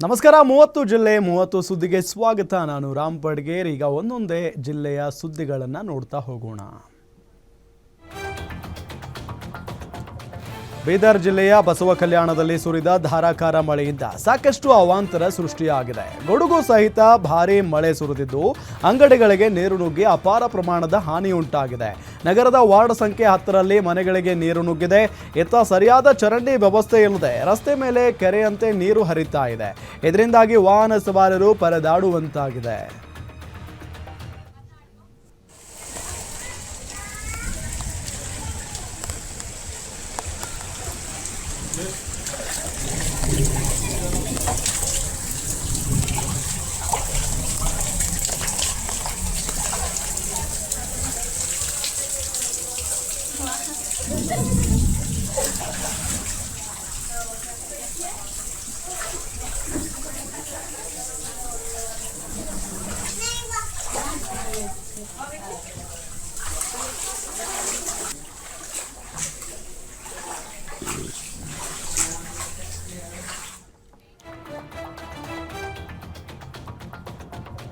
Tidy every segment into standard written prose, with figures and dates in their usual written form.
ನಮಸ್ಕಾರ. 30 ಜಿಲ್ಲೆ 30 ಸುದ್ದಿಗೆ ಸ್ವಾಗತ. ನಾನು ರಾಮ್ ಪಡ್ಗೇರ್. ಈಗ ಒಂದೊಂದೇ ಜಿಲ್ಲೆಯ ಸುದ್ದಿಗಳನ್ನು ನೋಡ್ತಾ ಹೋಗೋಣ. ಬೀದರ್ ಜಿಲ್ಲೆಯ ಬಸವ ಕಲ್ಯಾಣದಲ್ಲಿ ಸುರಿದ ಧಾರಾಕಾರ ಮಳೆಯಿಂದ ಸಾಕಷ್ಟು ಅವಾಂತರ ಸೃಷ್ಟಿಯಾಗಿದೆ. ಗುಡುಗು ಸಹಿತ ಭಾರೀ ಮಳೆ ಸುರಿದಿದ್ದು ಅಂಗಡಿಗಳಿಗೆ ನೀರು ನುಗ್ಗಿ ಅಪಾರ ಪ್ರಮಾಣದ ಹಾನಿ ಉಂಟಾಗಿದೆ. ನಗರದ ವಾರ್ಡ್ ಸಂಖ್ಯೆ 10ರಲ್ಲಿ ಮನೆಗಳಿಗೆ ನೀರು ನುಗ್ಗಿದೆ. ಇತ್ತ ಸರಿಯಾದ ಚರಂಡಿ ವ್ಯವಸ್ಥೆ ಇಲ್ಲದೆ ರಸ್ತೆ ಮೇಲೆ ಕೆರೆಯಂತೆ ನೀರು ಹರಿತಾ ಇದೆ. ಇದರಿಂದಾಗಿ ವಾಹನ ಸವಾರರು ಪರದಾಡುವಂತಾಗಿದೆ.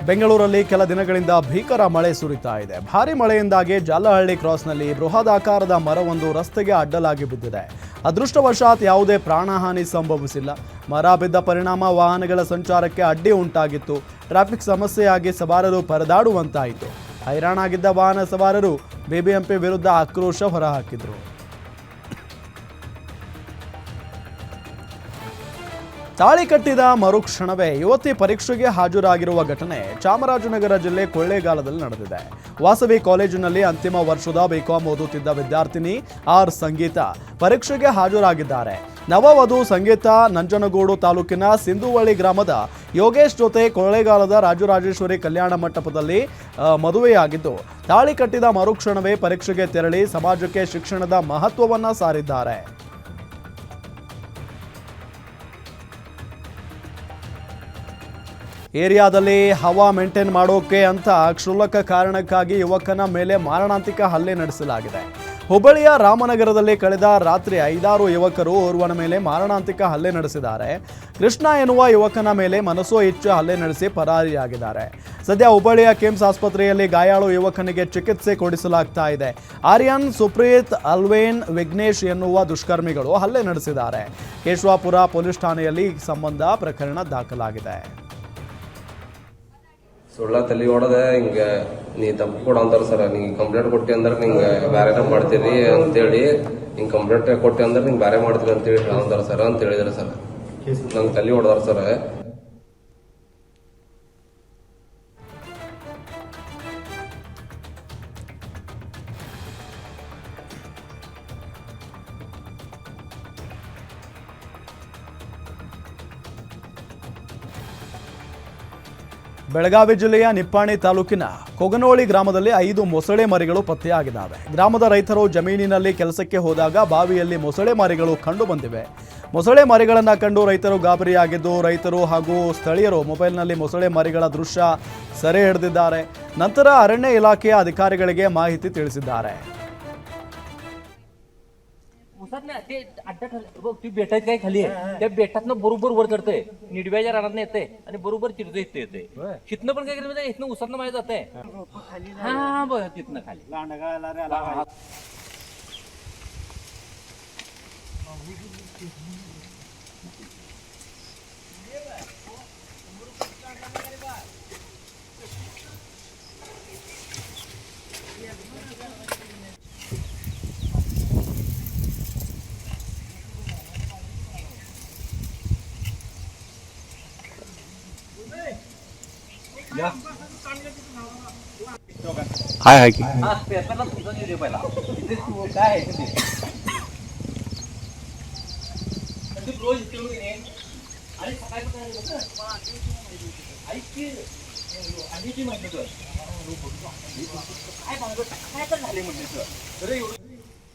ಬೆಂಗಳೂರಲ್ಲಿ ಕೆಲ ದಿನಗಳಿಂದ ಭೀಕರ ಮಳೆ ಸುರಿತಾ ಇದೆ. ಭಾರೀ ಮಳೆಯಿಂದಾಗಿ ಜಾಲಹಳ್ಳಿ ಕ್ರಾಸ್ನಲ್ಲಿ ಬೃಹದಾಕಾರದ ಮರವೊಂದು ರಸ್ತೆಗೆ ಅಡ್ಡಲಾಗಿ ಬಿದ್ದಿದೆ. ಅದೃಷ್ಟವಶಾತ್ ಯಾವುದೇ ಪ್ರಾಣಹಾನಿ ಸಂಭವಿಸಿಲ್ಲ. ಮರ ಬಿದ್ದ ಪರಿಣಾಮ ವಾಹನಗಳ ಸಂಚಾರಕ್ಕೆ ಅಡ್ಡಿ ಉಂಟಾಗಿತ್ತು. ಟ್ರಾಫಿಕ್ ಸಮಸ್ಯೆಯಾಗಿ ಸವಾರರು ಪರದಾಡುವಂತಾಯಿತು. ಹೈರಾಣಾಗಿದ್ದ ವಾಹನ ಸವಾರರು ಬಿಬಿಎಂಪಿ ವಿರುದ್ಧ ಆಕ್ರೋಶ ಹೊರಹಾಕಿದ್ರು. ತಾಳಿ ಕಟ್ಟಿದ ಮರುಕ್ಷಣವೇ ಯುವತಿ ಪರೀಕ್ಷೆಗೆ ಹಾಜರಾಗಿರುವ ಘಟನೆ ಚಾಮರಾಜನಗರ ಜಿಲ್ಲೆ ಕೊಳ್ಳೇಗಾಲದಲ್ಲಿ ನಡೆದಿದೆ. ವಾಸವಿ ಕಾಲೇಜಿನಲ್ಲಿ ಅಂತಿಮ ವರ್ಷದ ಬಿಕಾಂ ಓದುತ್ತಿದ್ದ ವಿದ್ಯಾರ್ಥಿನಿ ಆರ್ ಸಂಗೀತ ಪರೀಕ್ಷೆಗೆ ಹಾಜರಾಗಿದ್ದಾರೆ. ನವವಧು ಸಂಗೀತ ನಂಜನಗೂಡು ತಾಲೂಕಿನ ಸಿಂಧುವಳ್ಳಿ ಗ್ರಾಮದ ಯೋಗೇಶ್ ಜೊತೆ ಕೊಳ್ಳೇಗಾಲದ ರಾಜರಾಜೇಶ್ವರಿ ಕಲ್ಯಾಣ ಮಂಟಪದಲ್ಲಿ ಮದುವೆಯಾಗಿದ್ದು, ತಾಳಿ ಕಟ್ಟಿದ ಮರುಕ್ಷಣವೇ ಪರೀಕ್ಷೆಗೆ ತೆರಳಿ ಸಮಾಜಕ್ಕೆ ಶಿಕ್ಷಣದ ಮಹತ್ವವನ್ನ ಸಾರಿದ್ದಾರೆ. ಏರಿಯಾದಲ್ಲಿ ಹವಾ ಮೇಂಟೈನ್ ಮಾಡೋಕೆ ಅಂತ ಕ್ಷುಲ್ಲಕ ಕಾರಣಕ್ಕಾಗಿ ಯುವಕನ ಮೇಲೆ ಮಾರಣಾಂತಿಕ ಹಲ್ಲೆ ನಡೆಸಲಾಗಿದೆ. ಹುಬ್ಬಳ್ಳಿಯ ರಾಮನಗರದಲ್ಲಿ ಕಳೆದ ರಾತ್ರಿ 5-6 ಯುವಕರು ಓರ್ವನ ಮೇಲೆ ಮಾರಣಾಂತಿಕ ಹಲ್ಲೆ ನಡೆಸಿದ್ದಾರೆ. ಕೃಷ್ಣ ಎನ್ನುವ ಯುವಕನ ಮೇಲೆ ಮನಸೋ ಇಚ್ಛೆ ಹಲ್ಲೆ ನಡೆಸಿ ಪರಾರಿಯಾಗಿದ್ದಾರೆ. ಸದ್ಯ ಹುಬ್ಬಳ್ಳಿಯ ಕಿಮ್ಸ್ ಆಸ್ಪತ್ರೆಯಲ್ಲಿ ಗಾಯಾಳು ಯುವಕನಿಗೆ ಚಿಕಿತ್ಸೆ ಕೊಡಿಸಲಾಗ್ತಾ ಇದೆ. ಆರ್ಯನ್, ಸುಪ್ರೀತ್, ಅಲ್ವೇನ್, ವಿಘ್ನೇಶ್ ಎನ್ನುವ ದುಷ್ಕರ್ಮಿಗಳು ಹಲ್ಲೆ ನಡೆಸಿದ್ದಾರೆ. ಕೇಶವಾಪುರ ಪೊಲೀಸ್ ಠಾಣೆಯಲ್ಲಿ ಈ ಸಂಬಂಧ ಪ್ರಕರಣ ದಾಖಲಾಗಿದೆ. ಸುಳ್ಳ ತಲೆ ಹೊಡೆದೆ ಹಿಂಗೆ ನೀ ತಪ್ಪು ಕೊಡ ಅಂತಾರ ಸರ್. ನೀ ಕಂಪ್ಲೇಂಟ್ ಕೊಟ್ಟಿ ಅಂದ್ರೆ ನಿಂಗೆ ಬೇರೆನ ಮಾಡ್ತೀರಿ ಅಂತೇಳಿ, ಹಿಂಗೆ ಕಂಪ್ಲೇಂಟ್ ಕೊಟ್ಟಿ ಅಂದ್ರೆ ನಿಂಗೆ ಬೇರೆ ಮಾಡ್ತೀರಿ ಅಂತೇಳಿ ಹೇಳಂತಾರ ಸರ್ ಅಂತ ಹೇಳಿದಾರೆ ಸರ್. ನಂಗೆ ತಲೆ ಹೊಡೆದಾರ ಸರ್. ಬೆಳಗಾವಿ ಜಿಲ್ಲೆಯ ನಿಪ್ಪಾಣಿ ತಾಲೂಕಿನ ಕೊಗನೋಳಿ ಗ್ರಾಮದಲ್ಲಿ 5 ಮೊಸಳೆ ಮರಿಗಳು ಪತ್ತೆಯಾಗಿದ್ದಾವೆ. ಗ್ರಾಮದ ರೈತರು ಜಮೀನಿನಲ್ಲಿ ಕೆಲಸಕ್ಕೆ ಹೋದಾಗ ಬಾವಿಯಲ್ಲಿ ಮೊಸಳೆ ಮರಿಗಳು ಕಂಡು ಬಂದಿವೆ. ಮೊಸಳೆ ಮರಿಗಳನ್ನು ಕಂಡು ರೈತರು ಗಾಬರಿಯಾಗಿದ್ದು, ರೈತರು ಹಾಗೂ ಸ್ಥಳೀಯರು ಮೊಬೈಲ್ನಲ್ಲಿ ಮೊಸಳೆ ಮರಿಗಳ ದೃಶ್ಯ ಸೆರೆ ಹಿಡಿದಿದ್ದಾರೆ. ನಂತರ ಅರಣ್ಯ ಇಲಾಖೆಯ ಅಧಿಕಾರಿಗಳಿಗೆ ಮಾಹಿತಿ ತಿಳಿಸಿದ್ದಾರೆ. ते अड्डा बघ ती भेटायच काय खाली त्या बेटातनं बरोबर वर चढतंय, निडव्याच्या रानातनं येते आणि बरोबर चिरतोय इथे येते. तिथनं पण काय केलं इथनं उसातनं माझ्या जाते. हा बघ तिथनं खाली हाय की पेपरला तुमचा व्हिडिओ पहिला इथे काय आहे ते रोज इथे आणि सकाळी ऐक की आणि ती माहिती कर काय तर झाले म्हणजे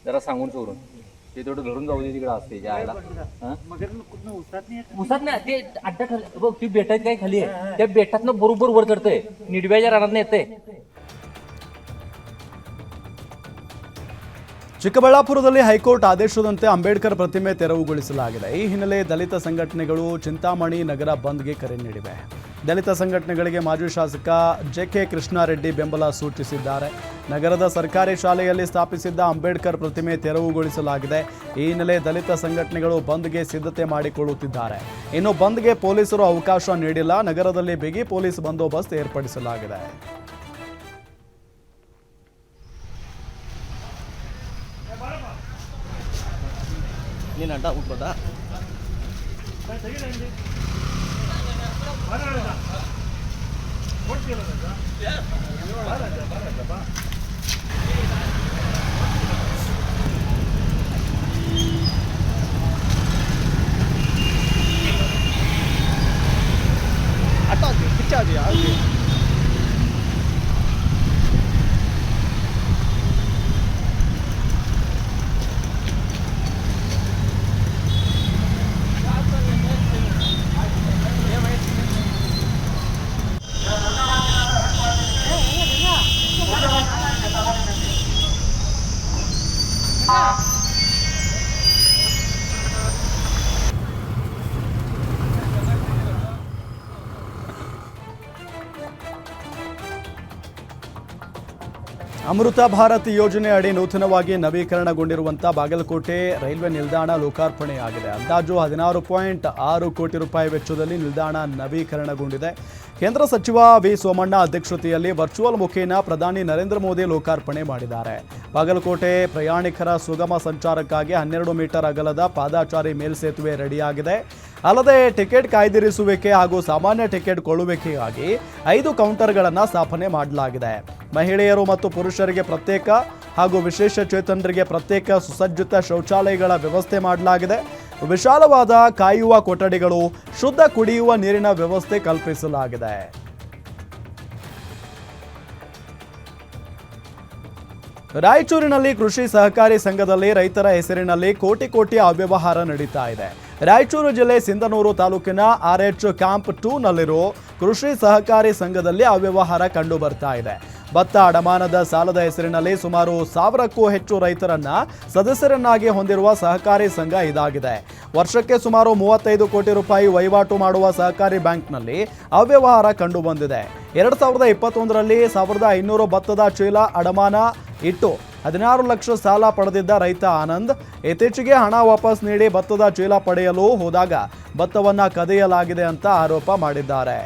जरा सांगून चोरून ते तेवढं धरून जाऊ दे तिकडे असते जायला. उसात नाही ते अड्डा खाली बघ ती बेटायच काय खाली आहे त्या बेटातनं बरोबर वर चढतंय, निडव्याच्या रानातनं येते. ಚಿಕ್ಕಬಳ್ಳಾಪುರದಲ್ಲಿ ಹೈಕೋರ್ಟ್ ಆದೇಶದಂತೆ ಅಂಬೇಡ್ಕರ್ ಪ್ರತಿಮೆ ತೆರವುಗೊಳಿಸಲಾಗಿದೆ. ಈ ಹಿನ್ನೆಲೆ ದಲಿತ ಸಂಘಟನೆಗಳು ಚಿಂತಾಮಣಿ ನಗರ ಬಂದ್ಗೆ ಕರೆ ನೀಡಿವೆ. ದಲಿತ ಸಂಘಟನೆಗಳಿಗೆ ಮಾಜಿ ಶಾಸಕ ಜೆ.ಕೆ. ಕೃಷ್ಣಾರೆಡ್ಡಿ ಬೆಂಬಲ ಸೂಚಿಸಿದ್ದಾರೆ. ನಗರದ ಸರ್ಕಾರಿ ಶಾಲೆಯಲ್ಲಿ ಸ್ಥಾಪಿಸಿದ್ದ ಅಂಬೇಡ್ಕರ್ ಪ್ರತಿಮೆ ತೆರವುಗೊಳಿಸಲಾಗಿದೆ. ಈ ಹಿನ್ನೆಲೆ ದಲಿತ ಸಂಘಟನೆಗಳು ಬಂದ್ಗೆ ಸಿದ್ಧತೆ ಮಾಡಿಕೊಳ್ಳುತ್ತಿದ್ದಾರೆ. ಇನ್ನು ಬಂದ್ಗೆ ಪೊಲೀಸರು ಅವಕಾಶ ನೀಡಿಲ್ಲ. ನಗರದಲ್ಲಿ ಬಿಗಿ ಪೊಲೀಸ್ ಬಂದೋಬಸ್ತ್ ಏರ್ಪಡಿಸಲಾಗಿದೆ. ನೀನು ಅಡ್ಡ ಉಟ್ಬೋದಾ? ಅಟ್ಟ ಪಿಚ್ಚಾದಿಯಾ? ಅಮೃತ ಭಾರತ್ ಯೋಜನೆ ಅಡಿ ನೂತನವಾಗಿ ನವೀಕರಣಗೊಂಡಿರುವಂಥ ಬಾಗಲಕೋಟೆ ರೈಲ್ವೆ ನಿಲ್ದಾಣ ಲೋಕಾರ್ಪಣೆಯಾಗಿದೆ. ಅಂದಾಜು 16.6 ಕೋಟಿ ರೂಪಾಯಿ ವೆಚ್ಚದಲ್ಲಿ ನಿಲ್ದಾಣ ನವೀಕರಣಗೊಂಡಿದೆ. ಕೇಂದ್ರ ಸಚಿವ ವಿ ಸೋಮಣ್ಣ ಅಧ್ಯಕ್ಷತೆಯಲ್ಲಿ ವರ್ಚುವಲ್ ಮುಖೇನ ಪ್ರಧಾನಿ ನರೇಂದ್ರ ಮೋದಿ ಲೋಕಾರ್ಪಣೆ ಮಾಡಿದ್ದಾರೆ. ಬಾಗಲಕೋಟೆ ಪ್ರಯಾಣಿಕರ ಸುಗಮ ಸಂಚಾರಕ್ಕಾಗಿ 12 ಮೀಟರ್ ಅಗಲದ ಪಾದಾಚಾರಿ ಮೇಲ್ಸೇತುವೆ ರೆಡಿಯಾಗಿದೆ. ಅಲ್ಲದೆ ಟಿಕೆಟ್ ಕಾಯ್ದಿರಿಸುವಿಕೆ ಹಾಗೂ ಸಾಮಾನ್ಯ ಟಿಕೆಟ್ ಕೊಳ್ಳುವಿಕೆಗಾಗಿ 5 ಕೌಂಟರ್ಗಳನ್ನು ಸ್ಥಾಪನೆ ಮಾಡಲಾಗಿದೆ. ಮಹಿಳೆಯರು ಮತ್ತು ಪುರುಷರಿಗೆ ಪ್ರತ್ಯೇಕ ಹಾಗೂ ವಿಶೇಷ ಚೇತನರಿಗೆ ಪ್ರತ್ಯೇಕ ಸುಸಜ್ಜಿತ ಶೌಚಾಲಯಗಳ ವ್ಯವಸ್ಥೆ ಮಾಡಲಾಗಿದೆ. ವಿಶಾಲವಾದ ಕಾಯುವ ಕೊಠಡಿಗಳು, ಶುದ್ಧ ಕುಡಿಯುವ ನೀರಿನ ವ್ಯವಸ್ಥೆ ಕಲ್ಪಿಸಲಾಗಿದೆ. ರಾಯಚೂರಿನಲ್ಲಿ ಕೃಷಿ ಸಹಕಾರಿ ಸಂಘದಲ್ಲಿ ರೈತರ ಹೆಸರಿನಲ್ಲಿ ಕೋಟಿ ಅವ್ಯವಹಾರ ನಡೀತಾ ಇದೆ. ರಾಯಚೂರು ಜಿಲ್ಲೆ ಸಿಂಧನೂರು ತಾಲೂಕಿನ RH ಕ್ಯಾಂಪ್ 2 ನಲ್ಲಿರೋ ಕೃಷಿ ಸಹಕಾರಿ ಸಂಘದಲ್ಲಿ ಅವ್ಯವಹಾರ ಕಂಡು ಬರ್ತಾ ಇದೆ. ಭತ್ತ ಅಡಮಾನದ ಸಾಲದ ಹೆಸರಿನಲ್ಲಿ ಸುಮಾರು 1000ಕ್ಕೂ ಹೆಚ್ಚು ರೈತರನ್ನ ಸದಸ್ಯರನ್ನಾಗಿ ಹೊಂದಿರುವ ಸಹಕಾರಿ ಸಂಘ ಇದಾಗಿದೆ. ವರ್ಷಕ್ಕೆ ಸುಮಾರು 35 ಕೋಟಿ ರೂಪಾಯಿ ವಹಿವಾಟು ಮಾಡುವ ಸಹಕಾರಿ ಬ್ಯಾಂಕ್ನಲ್ಲಿ ಅವ್ಯವಹಾರ ಕಂಡು ಬಂದಿದೆ. 2021ರಲ್ಲಿ 1500 ಭತ್ತದ ಚೀಲ ಅಡಮಾನ ಇಟ್ಟು 16 ಲಕ್ಷ ಸಾಲ ಪಡೆದಿದ್ದ ರೈತ ಆನಂದ್ ಇತ್ತೀಚೆಗೆ ಹಣ ವಾಪಸ್ ನೀಡಿ ಭತ್ತದ ಚೀಲ ಪಡೆಯಲು ಹೋದಾಗ ಭತ್ತವನ್ನ ಕದಿಯಲಾಗಿದೆ ಅಂತ ಆರೋಪ ಮಾಡಿದ್ದಾರೆ.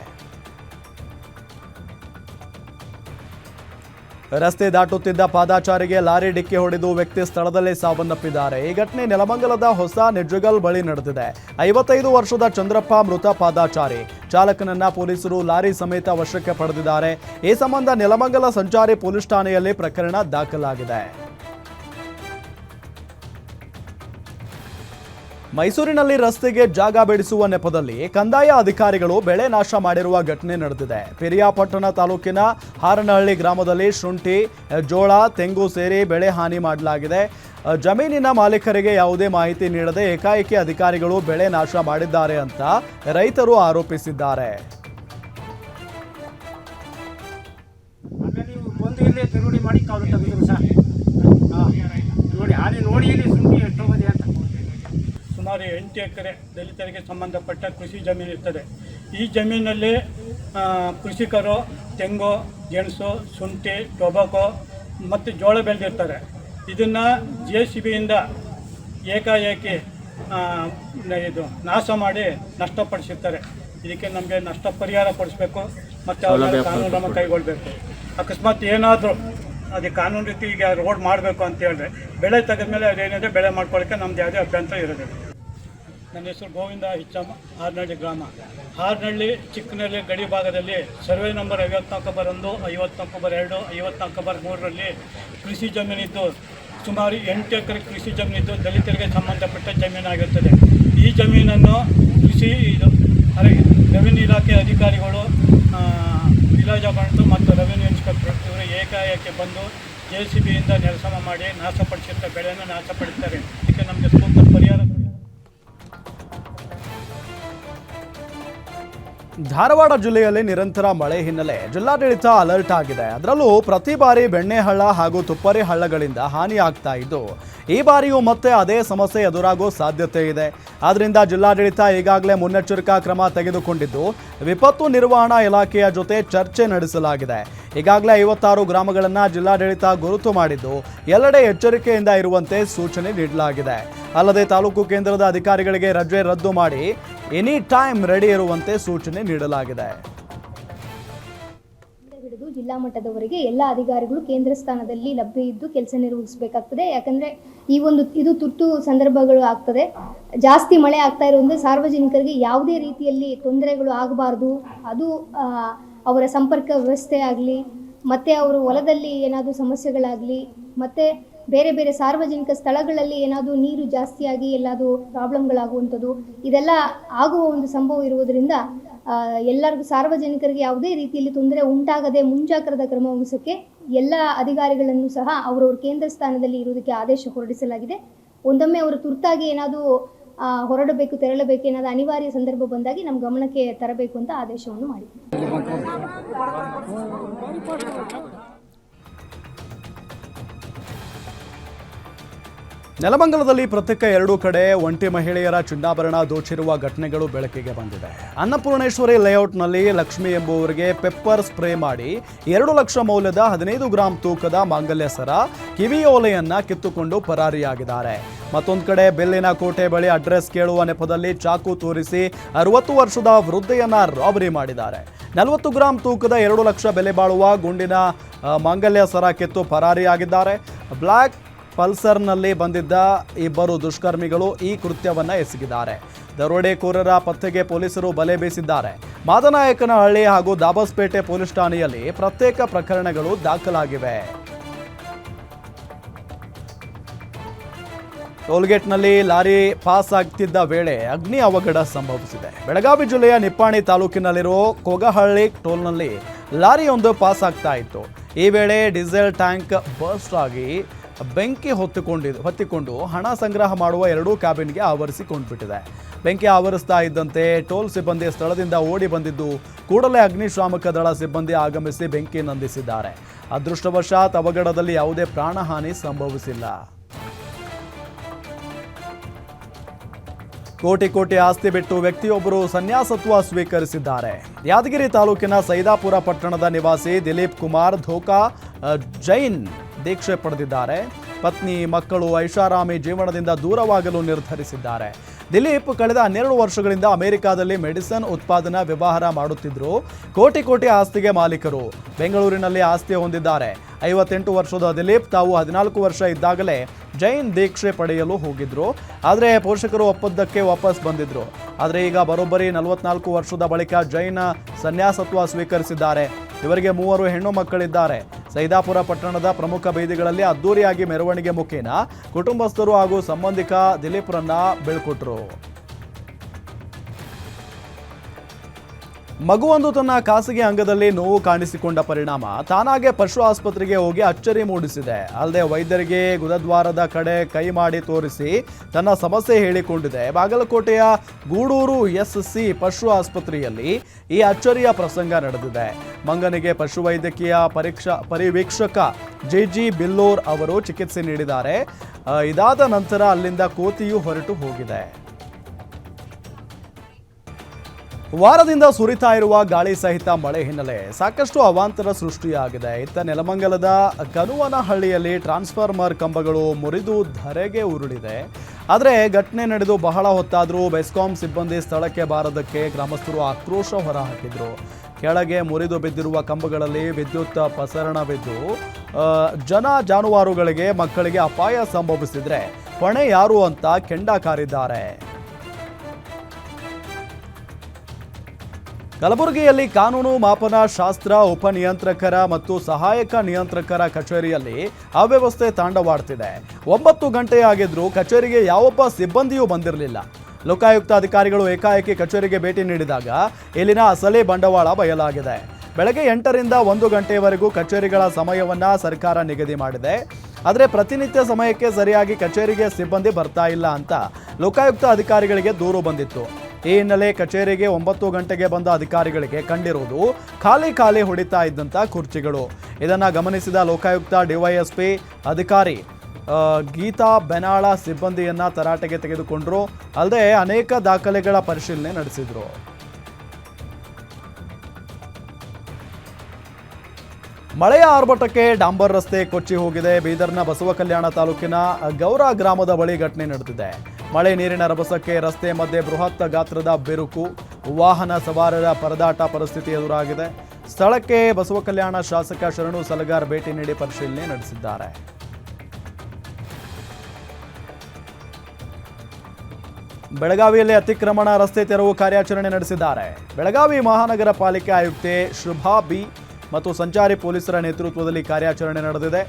ರಸ್ತೆ ದಾಟುತ್ತಿದ್ದ ಪಾದಾಚಾರಿಗೆ ಲಾರಿ ಡಿಕ್ಕಿ ಹೊಡೆದು ವ್ಯಕ್ತಿ ಸ್ಥಳದಲ್ಲೇ ಸಾವನ್ನಪ್ಪಿದ್ದಾರೆ. ಈ ಘಟನೆ ನೆಲಮಂಗಲದ ಹೊಸ ನಿಜ್ಜಗಲ್ ಬಳಿ ನಡೆದಿದೆ. 55 ವರ್ಷದ ಚಂದ್ರಪ್ಪ ಮೃತ ಪಾದಾಚಾರಿ. ಚಾಲಕನನ್ನ ಪೊಲೀಸರು ಲಾರಿ ಸಮೇತ ವಶಕ್ಕೆ ಪಡೆದಿದ್ದಾರೆ. ಈ ಸಂಬಂಧ ನೆಲಮಂಗಲ ಸಂಚಾರಿ ಪೊಲೀಸ್ ಠಾಣೆಯಲ್ಲಿ ಪ್ರಕರಣ ದಾಖಲಾಗಿದೆ. ಮೈಸೂರಿನಲ್ಲಿ ರಸ್ತೆಗೆ ಜಾಗ ಬಿಡಿಸುವ ನೆಪದಲ್ಲಿ ಕಂದಾಯ ಅಧಿಕಾರಿಗಳು ಬೆಳೆ ನಾಶ ಮಾಡಿರುವ ಘಟನೆ ನಡೆದಿದೆ. ಪಿರಿಯಾಪಟ್ಟಣ ತಾಲೂಕಿನ ಹಾರನಹಳ್ಳಿ ಗ್ರಾಮದಲ್ಲಿ ಶುಂಠಿ, ಜೋಳ, ತೆಂಗು ಸೇರಿ ಬೆಳೆ ಹಾನಿ ಮಾಡಲಾಗಿದೆ. ಜಮೀನಿನ ಮಾಲೀಕರಿಗೆ ಯಾವುದೇ ಮಾಹಿತಿ ನೀಡದೆ ಏಕಾಏಕಿ ಅಧಿಕಾರಿಗಳು ಬೆಳೆ ನಾಶ ಮಾಡಿದ್ದಾರೆ ಅಂತ ರೈತರು ಆರೋಪಿಸಿದ್ದಾರೆ. ಸುಮಾರು 8 ಎಕರೆ ದಲಿತರಿಗೆ ಸಂಬಂಧಪಟ್ಟ ಕೃಷಿ ಜಮೀನು ಇರ್ತದೆ. ಈ ಜಮೀನಲ್ಲಿ ಕೃಷಿಕರು ತೆಂಗು, ಗೆಣಸು, ಶುಂಠಿ, ಟೊಬಾಕೊ ಮತ್ತು ಜೋಳ ಬೆಳೆದಿರ್ತಾರೆ. ಇದನ್ನು JCBಯಿಂದ ಏಕಾಏಕಿ ಇದು ನಾಶ ಮಾಡಿ ನಷ್ಟಪಡಿಸಿರ್ತಾರೆ. ಇದಕ್ಕೆ ನಮಗೆ ನಷ್ಟ ಪರಿಹಾರ ಕೊಡಿಸ್ಬೇಕು ಮತ್ತು ಅವ್ರ ಕಾನೂನು ಕ್ರಮ ಕೈಗೊಳ್ಳಬೇಕು. ಅಕಸ್ಮಾತ್ ಏನಾದರೂ ಅದೇ ಕಾನೂನು ರೀತಿ ಈಗ ರೋಡ್ ಮಾಡಬೇಕು ಅಂತ ಹೇಳಿದ್ರೆ ಬೆಳೆ ತೆಗೆದ್ಮೇಲೆ ಅದೇನಿದೆ ಬೆಳೆ ಮಾಡ್ಕೊಳ್ಳೋಕ್ಕೆ ನಮ್ದು ಯಾವುದೇ ಅಭ್ಯಂತರ ಇರೋದಿಲ್ಲ. ನನ್ನ ಹೆಸರು ಗೋವಿಂದ ಹಿಚ್ಚಮ್ಮ, ಹಾರನಹಳ್ಳಿ ಗ್ರಾಮ. ಹಾರನಹಳ್ಳಿ ಚಿಕ್ಕನಹಳ್ಳಿ ಗಡಿ ಭಾಗದಲ್ಲಿ ಸರ್ವೆ ನಂಬರ್ 54/1, 54/2, 54/3ರಲ್ಲಿ ಕೃಷಿ ಜಮೀನಿದ್ದು ಸುಮಾರು 8 ಎಕರೆ ಕೃಷಿ ಜಮೀನಿದ್ದು ದಲಿತರಿಗೆ ಸಂಬಂಧಪಟ್ಟ ಜಮೀನಾಗಿರುತ್ತದೆ. ಈ ಜಮೀನನ್ನು ಕೃಷಿ ರೆವಿನ್ಯೂ ಇಲಾಖೆ ಅಧಿಕಾರಿಗಳು, ವಿಲೇಜ್ ಅಕೌಂಟು ಮತ್ತು ರೆವಿನ್ಯೂ ಇನ್ಸ್ಪೆಕ್ಟರ್ ಇವರು ಏಕಾಏಕಿ ಬಂದು JCBಯಿಂದ ನೆಲಸಮ ಮಾಡಿ ನಾಶಪಡಿಸಿರ್ತಾರೆ, ಬೆಳೆಯನ್ನು ನಾಶಪಡಿಸ್ತಾರೆ. ಇದಕ್ಕೆ ನಮಗೆ ಸೂಕ್ತ ಪರಿಹಾರ ಧಾರವಾಡ ಜಿಲ್ಲೆಯಲ್ಲಿ ನಿರಂತರ ಮಳೆ ಹಿನ್ನೆಲೆ ಜಿಲ್ಲಾಡಳಿತ ಅಲರ್ಟ್ ಆಗಿದೆ. ಅದರಲ್ಲೂ ಪ್ರತಿ ಬಾರಿ ಬೆಣ್ಣೆಹಳ್ಳ ಹಾಗೂ ತುಪ್ಪರಿ ಹಳ್ಳಗಳಿಂದ ಹಾನಿಯಾಗ್ತಾ ಇದ್ದು ಈ ಬಾರಿಯೂ ಮತ್ತೆ ಅದೇ ಸಮಸ್ಯೆ ಎದುರಾಗೋ ಸಾಧ್ಯತೆ ಇದೆ. ಆದ್ದರಿಂದ ಜಿಲ್ಲಾಡಳಿತ ಈಗಾಗಲೇ ಮುನ್ನೆಚ್ಚರಿಕಾ ಕ್ರಮ ತೆಗೆದುಕೊಂಡಿದ್ದು ವಿಪತ್ತು ನಿರ್ವಹಣಾ ಇಲಾಖೆಯ ಜೊತೆ ಚರ್ಚೆ ನಡೆಸಲಾಗಿದೆ. ಈಗಾಗಲೇ 56 ಗ್ರಾಮಗಳನ್ನು ಜಿಲ್ಲಾಡಳಿತ ಗುರುತು ಮಾಡಿದ್ದು ಎಲ್ಲೆಡೆ ಎಚ್ಚರಿಕೆಯಿಂದ ಇರುವಂತೆ ಸೂಚನೆ ನೀಡಲಾಗಿದೆ. ಅಲ್ಲದೆ ತಾಲೂಕು ಕೇಂದ್ರದ ಅಧಿಕಾರಿಗಳಿಗೆ ರಜೆ ರದ್ದು ಮಾಡಿ ಎನಿ ಟೈಮ್ ರೆಡಿ ಇರುವಂತೆ ಸೂಚನೆ ನೀಡಲಾಗಿದೆ. ಹಿಡಿದು ಜಿಲ್ಲಾ ಮಟ್ಟದವರೆಗೆ ಎಲ್ಲ ಅಧಿಕಾರಿಗಳು ಕೇಂದ್ರ ಸ್ಥಾನದಲ್ಲಿ ಲಭ್ಯ ಇದ್ದು ಕೆಲಸ ನಿರ್ವಹಿಸಬೇಕಾಗ್ತದೆ. ಯಾಕಂದರೆ ಇದು ತುರ್ತು ಸಂದರ್ಭಗಳು ಆಗ್ತದೆ. ಜಾಸ್ತಿ ಮಳೆ ಆಗ್ತಾ ಇರೋದ್ರಿಂದ ಸಾರ್ವಜನಿಕರಿಗೆ ಯಾವುದೇ ರೀತಿಯಲ್ಲಿ ತೊಂದರೆಗಳು ಆಗಬಾರ್ದು. ಅದು ಅವರ ಸಂಪರ್ಕ ವ್ಯವಸ್ಥೆ ಆಗಲಿ, ಮತ್ತು ಅವರು ಹೊಲದಲ್ಲಿ ಏನಾದರೂ ಸಮಸ್ಯೆಗಳಾಗಲಿ, ಮತ್ತು ಬೇರೆ ಬೇರೆ ಸಾರ್ವಜನಿಕ ಸ್ಥಳಗಳಲ್ಲಿ ಏನಾದರೂ ನೀರು ಜಾಸ್ತಿಯಾಗಿ ಎಲ್ಲಾದರೂ ಪ್ರಾಬ್ಲಮ್ಗಳಾಗುವಂಥದ್ದು ಇದೆಲ್ಲ ಆಗುವ ಒಂದು ಸಂಭವ ಇರುವುದರಿಂದ ಎಲ್ಲರಿಗೂ ಸಾರ್ವಜನಿಕರಿಗೆ ಯಾವುದೇ ರೀತಿಯಲ್ಲಿ ತೊಂದರೆ ಉಂಟಾಗದೆ ಮುಂಜಾಗ್ರತಾ ಕ್ರಮ ವಹಿಸೋಕ್ಕೆ ಎಲ್ಲ ಅಧಿಕಾರಿಗಳನ್ನು ಸಹ ಅವರವ್ರ ಕೇಂದ್ರ ಸ್ಥಾನದಲ್ಲಿ ಇರುವುದಕ್ಕೆ ಆದೇಶ ಹೊರಡಿಸಲಾಗಿದೆ. ಒಂದೊಮ್ಮೆ ಅವರು ತುರ್ತಾಗಿ ಏನಾದರೂ ಹೊರಡಬೇಕು, ತೆರಳಬೇಕು, ಏನಾದರೂ ಅನಿವಾರ್ಯ ಸಂದರ್ಭ ಬಂದಾಗಿ ನಮ್ಮ ಗಮನಕ್ಕೆ ತರಬೇಕು ಅಂತ ಆದೇಶವನ್ನು ಮಾಡಿದ್ದಾರೆ. ನೆಲಮಂಗಲದಲ್ಲಿ ಪ್ರತ್ಯೇಕ 2 ಕಡೆ ಒಂಟಿ ಮಹಿಳೆಯರ ಚಿನ್ನಾಭರಣ ದೋಚಿರುವ ಘಟನೆಗಳು ಬೆಳಕಿಗೆ ಬಂದಿದೆ. ಅನ್ನಪೂರ್ಣೇಶ್ವರಿ ಲೇಔಟ್ನಲ್ಲಿ ಲಕ್ಷ್ಮಿ ಎಂಬುವರಿಗೆ ಪೆಪ್ಪರ್ ಸ್ಪ್ರೇ ಮಾಡಿ 2 ಲಕ್ಷ ಮೌಲ್ಯದ 15 ಗ್ರಾಂ ತೂಕದ ಮಾಂಗಲ್ಯ ಸರ, ಕಿವಿಯೋಲೆಯನ್ನ ಕಿತ್ತುಕೊಂಡು ಪರಾರಿಯಾಗಿದ್ದಾರೆ. ಮತ್ತೊಂದು ಕಡೆ ಬೆಲ್ಲಿನ ಕೋಟೆ ಬಳಿ ಅಡ್ರೆಸ್ ಕೇಳುವ ನೆಪದಲ್ಲಿ ಚಾಕು ತೋರಿಸಿ 60 ವರ್ಷದ ವೃದ್ಧೆಯನ್ನ ರಾಬರಿ ಮಾಡಿದ್ದಾರೆ. 40 ಗ್ರಾಂ ತೂಕದ 2 ಲಕ್ಷ ಬೆಲೆ ಬಾಳುವ ಗುಂಡಿನ ಮಾಂಗಲ್ಯ ಸರ ಕಿತ್ತು ಪರಾರಿಯಾಗಿದ್ದಾರೆ. ಬ್ಲ್ಯಾಕ್ ಪಲ್ಸರ್ನಲ್ಲಿ ಬಂದಿದ್ದ ಇಬ್ಬರು ದುಷ್ಕರ್ಮಿಗಳು ಈ ಕೃತ್ಯವನ್ನು ಎಸಗಿದ್ದಾರೆ. ದರೋಡೆಕೋರರ ಪತ್ತೆಗೆ ಪೊಲೀಸರು ಬಲೆ ಬೀಸಿದ್ದಾರೆ. ಮಾದನಾಯಕನಹಳ್ಳಿ ಹಾಗೂ ದಾಬಸ್ಪೇಟೆ ಪೊಲೀಸ್ ಠಾಣೆಯಲ್ಲಿ ಪ್ರತ್ಯೇಕ ಪ್ರಕರಣಗಳು ದಾಖಲಾಗಿವೆ. ಟೋಲ್ಗೇಟ್ನಲ್ಲಿ ಲಾರಿ ಪಾಸ್ ಆಗ್ತಿದ್ದ ವೇಳೆ ಅಗ್ನಿ ಅವಘಡ ಸಂಭವಿಸಿದೆ. ಬೆಳಗಾವಿ ಜಿಲ್ಲೆಯ ನಿಪ್ಪಾಣಿ ತಾಲೂಕಿನಲ್ಲಿರೋ ಕೊಗಹಳ್ಳಿ ಟೋಲ್ನಲ್ಲಿ ಲಾರಿಯೊಂದು ಪಾಸ್ ಆಗ್ತಾ ಇತ್ತು. ಈ ವೇಳೆ ಡೀಸೆಲ್ ಟ್ಯಾಂಕ್ ಬರ್ಸ್ಟ್ ಆಗಿ ಬೆಂಕಿ ಹೊತ್ತಿಕೊಂಡು ಹಣ ಸಂಗ್ರಹ ಮಾಡುವ 2 ಕ್ಯಾಬಿನ್ಗೆ ಆವರಿಸಿಕೊಂಡ್ಬಿಟ್ಟಿದೆ. ಬೆಂಕಿ ಆವರಿಸ್ತಾ ಇದ್ದಂತೆ ಟೋಲ್ ಸಿಬ್ಬಂದಿ ಸ್ಥಳದಿಂದ ಓಡಿ ಬಂದಿದ್ದು ಕೂಡಲೇ ಅಗ್ನಿಶಾಮಕ ದಳ ಸಿಬ್ಬಂದಿ ಆಗಮಿಸಿ ಬೆಂಕಿ ನಂದಿಸಿದ್ದಾರೆ. ಅದೃಷ್ಟವಶಾತ್ ಅವಘಡದಲ್ಲಿ ಯಾವುದೇ ಪ್ರಾಣಹಾನಿ ಸಂಭವಿಸಿಲ್ಲ. ಕೋಟಿ ಆಸ್ತಿ ಬಿಟ್ಟು ವ್ಯಕ್ತಿಯೊಬ್ಬರು ಸನ್ಯಾಸತ್ವ ಸ್ವೀಕರಿಸಿದ್ದಾರೆ. ಯಾದಗಿರಿ ತಾಲೂಕಿನ ಸೈದಾಪುರ ಪಟ್ಟಣದ ನಿವಾಸಿ ದಿಲೀಪ್ ಕುಮಾರ್ ಧೋಕಾ ಜೈನ್ ದೀಕ್ಷೆ ಪಡೆದಿದ್ದಾರೆ. ಪತ್ನಿ ಮಕ್ಕಳು ಐಷಾರಾಮಿ ಜೀವನದಿಂದ ದೂರವಾಗಲು ನಿರ್ಧರಿಸಿದ್ದಾರೆ. ದಿಲೀಪ್ ಕಳೆದ 12 ವರ್ಷಗಳಿಂದ ಅಮೆರಿಕಾದಲ್ಲಿ ಮೆಡಿಸಿನ್ ಉತ್ಪಾದನಾ ವ್ಯವಹಾರ ಮಾಡುತ್ತಿದ್ದರು. ಕೋಟಿ ಆಸ್ತಿಗೆ ಮಾಲೀಕರು. ಬೆಂಗಳೂರಿನಲ್ಲಿ ಆಸ್ತಿ ಹೊಂದಿದ್ದಾರೆ. 58 ವರ್ಷದ ದಿಲೀಪ್ ತಾವು 14 ವರ್ಷ ಇದ್ದಾಗಲೇ ಜೈನ್ ದೀಕ್ಷೆ ಪಡೆಯಲು ಹೋಗಿದ್ರು. ಆದರೆ ಪೋಷಕರು ಒಪ್ಪದ್ದಕ್ಕೆ ವಾಪಸ್ ಬಂದಿದ್ರು. ಆದರೆ ಈಗ ಬರೋಬ್ಬರಿ 44 ವರ್ಷದ ಬಳಿಕ ಜೈನ ಸನ್ಯಾಸತ್ವ ಸ್ವೀಕರಿಸಿದ್ದಾರೆ. ಇವರಿಗೆ 3 ಹೆಣ್ಣು ಮಕ್ಕಳಿದ್ದಾರೆ. ಸೈದಾಪುರ ಪಟ್ಟಣದ ಪ್ರಮುಖ ಬೀದಿಗಳಲ್ಲಿ ಅದ್ದೂರಿಯಾಗಿ ಮೆರವಣಿಗೆ ಮುಖೇನ ಕುಟುಂಬಸ್ಥರು ಹಾಗೂ ಸಂಬಂಧಿಕ ದಿಲೀಪ್ರನ್ನ ಬೀಳ್ಕೊಟ್ರು. ಮಗುವೊಂದು ತನ್ನ ಖಾಸಗಿ ಅಂಗದಲ್ಲಿ ನೋವು ಕಾಣಿಸಿಕೊಂಡ ಪರಿಣಾಮ ತಾನಾಗೆ ಪಶು ಆಸ್ಪತ್ರೆಗೆ ಹೋಗಿ ಅಚ್ಚರಿ ಮೂಡಿಸಿದೆ. ಅಲ್ಲದೆ ವೈದ್ಯರಿಗೆ ಗುದದ್ವಾರದ ಕಡೆ ಕೈ ಮಾಡಿ ತೋರಿಸಿ ತನ್ನ ಸಮಸ್ಯೆ ಹೇಳಿಕೊಂಡಿದೆ. ಬಾಗಲಕೋಟೆಯ ಗೂಡೂರು SC ಪಶು ಆಸ್ಪತ್ರೆಯಲ್ಲಿ ಈ ಅಚ್ಚರಿಯ ಪ್ರಸಂಗ ನಡೆದಿದೆ. ಮಂಗನಿಗೆ ಪಶುವೈದ್ಯಕೀಯ ಪರಿವೀಕ್ಷಕ JG ಬಿಲ್ಲೋರ್ ಅವರು ಚಿಕಿತ್ಸೆ ನೀಡಿದ್ದಾರೆ. ಇದಾದ ನಂತರ ಅಲ್ಲಿಂದ ಕೋತಿಯು ಹೊರಟು ಹೋಗಿದೆ. ವಾರದಿಂದ ಸುರಿತಾ ಇರುವ ಗಾಳಿ ಸಹಿತ ಮಳೆ ಹಿನ್ನೆಲೆ ಸಾಕಷ್ಟು ಅವಾಂತರ ಸೃಷ್ಟಿಯಾಗಿದೆ. ಇತ್ತ ನೆಲಮಂಗಲದ ಕನುವನಹಳ್ಳಿಯಲ್ಲಿ ಟ್ರಾನ್ಸ್ಫಾರ್ಮರ್ ಕಂಬಗಳು ಮುರಿದು ಧರೆಗೆ ಉರುಳಿದೆ. ಆದರೆ ಘಟನೆ ನಡೆದು ಬಹಳ ಹೊತ್ತಾದರೂ ಬೆಸ್ಕಾಂ ಸಿಬ್ಬಂದಿ ಸ್ಥಳಕ್ಕೆ ಬಾರದಕ್ಕೆ ಗ್ರಾಮಸ್ಥರು ಆಕ್ರೋಶ ಹೊರಹಾಕಿದ್ರು. ಕೆಳಗೆ ಮುರಿದು ಬಿದ್ದಿರುವ ಕಂಬಗಳಲ್ಲಿ ವಿದ್ಯುತ್ ಪಸರಣವಿದ್ದು ಜಾನುವಾರುಗಳಿಗೆ ಮಕ್ಕಳಿಗೆ ಅಪಾಯ ಸಂಭವಿಸಿದ್ರೆ ಹೊಣೆ ಯಾರು ಅಂತ ಕೆಂಡ ಕಾರಿದ್ದಾರೆ. ಕಲಬುರಗಿಯಲ್ಲಿ ಕಾನೂನು ಮಾಪನ ಶಾಸ್ತ್ರ ಉಪನಿಯಂತ್ರಕರ ಮತ್ತು ಸಹಾಯಕ ನಿಯಂತ್ರಕರ ಕಚೇರಿಯಲ್ಲಿ ಅವ್ಯವಸ್ಥೆ ತಾಂಡವಾಡ್ತಿದೆ. 9 ಗಂಟೆಯಾಗಿದ್ರೂ ಕಚೇರಿಗೆ ಯಾವೊಬ್ಬ ಸಿಬ್ಬಂದಿಯೂ ಬಂದಿರಲಿಲ್ಲ. ಲೋಕಾಯುಕ್ತ ಅಧಿಕಾರಿಗಳು ಏಕಾಏಕಿ ಕಚೇರಿಗೆ ಭೇಟಿ ನೀಡಿದಾಗ ಇಲ್ಲಿನ ಅಸಲಿ ಬಂಡವಾಳ ಬಯಲಾಗಿದೆ. ಬೆಳಗ್ಗೆ 8ರಿಂದ 1 ಗಂಟೆಯವರೆಗೂ ಕಚೇರಿಗಳ ಸಮಯವನ್ನು ಸರ್ಕಾರ ನಿಗದಿ ಮಾಡಿದೆ. ಆದರೆ ಪ್ರತಿನಿತ್ಯ ಸಮಯಕ್ಕೆ ಸರಿಯಾಗಿ ಕಚೇರಿಗೆ ಸಿಬ್ಬಂದಿ ಬರ್ತಾ ಇಲ್ಲ ಅಂತ ಲೋಕಾಯುಕ್ತ ಅಧಿಕಾರಿಗಳಿಗೆ ದೂರು ಬಂದಿತ್ತು. ಈ ಹಿನ್ನೆಲೆ ಕಚೇರಿಗೆ 9 ಗಂಟೆಗೆ ಬಂದ ಅಧಿಕಾರಿಗಳಿಗೆ ಕಂಡಿರುವುದು ಖಾಲಿ ಹೊಡಿತಾ ಇದ್ದಂಥ ಕುರ್ಚಿಗಳು. ಇದನ್ನು ಗಮನಿಸಿದ ಲೋಕಾಯುಕ್ತ ಡಿವೈಎಸ್ಪಿ ಅಧಿಕಾರಿ ಗೀತಾ ಬೆನಾಳ ಸಿಬ್ಬಂದಿಯನ್ನ ತರಾಟೆಗೆ ತೆಗೆದುಕೊಂಡರು. ಅಲ್ಲದೆ ಅನೇಕ ದಾಖಲೆಗಳ ಪರಿಶೀಲನೆ ನಡೆಸಿದ್ರು. ಮಳೆಯ ಆರ್ಭಟಕ್ಕೆ ಡಾಂಬರ್ ರಸ್ತೆ ಕೊಚ್ಚಿ ಹೋಗಿದೆ. ಬೀದರ್ನ ಬಸವಕಲ್ಯಾಣ ತಾಲೂಕಿನ ಗೌರ ಗ್ರಾಮದ ಬಳಿ ಘಟನೆ ನಡೆದಿದೆ. ಮಳೆ ನೀರಿನ ರಭಸಕ್ಕೆ ರಸ್ತೆ ಮಧ್ಯೆ ಬೃಹತ್ ಗಾತ್ರದ ಬಿರುಕು, ವಾಹನ ಸವಾರರ ಪರದಾಟ ಪರಿಸ್ಥಿತಿ ಎದುರಾಗಿದೆ. ಸ್ಥಳಕ್ಕೆ ಬಸವಕಲ್ಯಾಣ ಶಾಸಕ ಶರಣು ಸಲಗಾರ್ ಭೇಟಿ ನೀಡಿ ಪರಿಶೀಲನೆ ನಡೆಸಿದ್ದಾರೆ. ಬೆಳಗಾವಿಯಲ್ಲಿ ಅತಿಕ್ರಮಣ ರಸ್ತೆ ತೆರವು ಕಾರ್ಯಾಚರಣೆ ನಡೆಸಿದ್ದಾರೆ. ಬೆಳಗಾವಿ ಮಹಾನಗರ ಪಾಲಿಕೆ ಆಯುಕ್ತೆ ಶುಭಾ ಬಿ ಮತ್ತು ಸಂಚಾರಿ ಪೊಲೀಸರ ನೇತೃತ್ವದಲ್ಲಿ ಕಾರ್ಯಾಚರಣೆ ನಡೆದಿದೆ.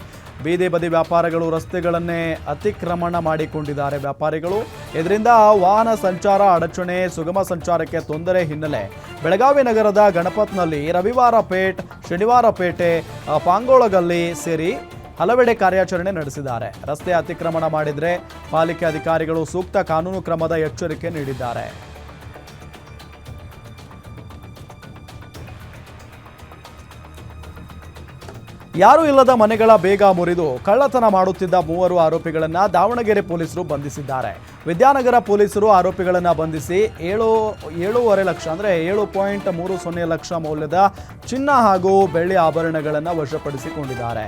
ಬೀದಿ ಬದಿ ವ್ಯಾಪಾರಗಳು ರಸ್ತೆಗಳನ್ನೇ ಅತಿಕ್ರಮಣ ಮಾಡಿಕೊಂಡಿದ್ದಾರೆ. ವ್ಯಾಪಾರಿಗಳು ಇದರಿಂದ ವಾಹನ ಸಂಚಾರ ಅಡಚಣೆ, ಸುಗಮ ಸಂಚಾರಕ್ಕೆ ತೊಂದರೆ ಹಿನ್ನೆಲೆ ಬೆಳಗಾವಿ ನಗರದ ಗಣಪತ್ನಲ್ಲಿ ರವಿವಾರ ಪೇಟ್, ಶನಿವಾರ ಪೇಟೆ, ಪಾಂಗೋಳಗಲ್ಲಿ ಸೇರಿ ಹಲವೆಡೆ ಕಾರ್ಯಾಚರಣೆ ನಡೆಸಿದ್ದಾರೆ. ರಸ್ತೆ ಅತಿಕ್ರಮಣ ಮಾಡಿದರೆ ಪಾಲಿಕೆ ಅಧಿಕಾರಿಗಳು ಸೂಕ್ತ ಕಾನೂನು ಕ್ರಮದ ಎಚ್ಚರಿಕೆ ನೀಡಿದ್ದಾರೆ. ಯಾರೂ ಇಲ್ಲದ ಮನೆಗಳ ಬೇಗ ಮುರಿದು ಕಳ್ಳತನ ಮಾಡುತ್ತಿದ್ದ 3 ಆರೋಪಿಗಳನ್ನು ದಾವಣಗೆರೆ ಪೊಲೀಸರು ಬಂಧಿಸಿದ್ದಾರೆ. ವಿದ್ಯಾನಗರ ಪೊಲೀಸರು ಆರೋಪಿಗಳನ್ನು ಬಂಧಿಸಿ 7.5 ಲಕ್ಷ ಅಂದರೆ 7.30 ಲಕ್ಷ ಮೌಲ್ಯದ ಚಿನ್ನ ಹಾಗೂ ಬೆಳ್ಳಿ ಆಭರಣಗಳನ್ನು ವಶಪಡಿಸಿಕೊಂಡಿದ್ದಾರೆ.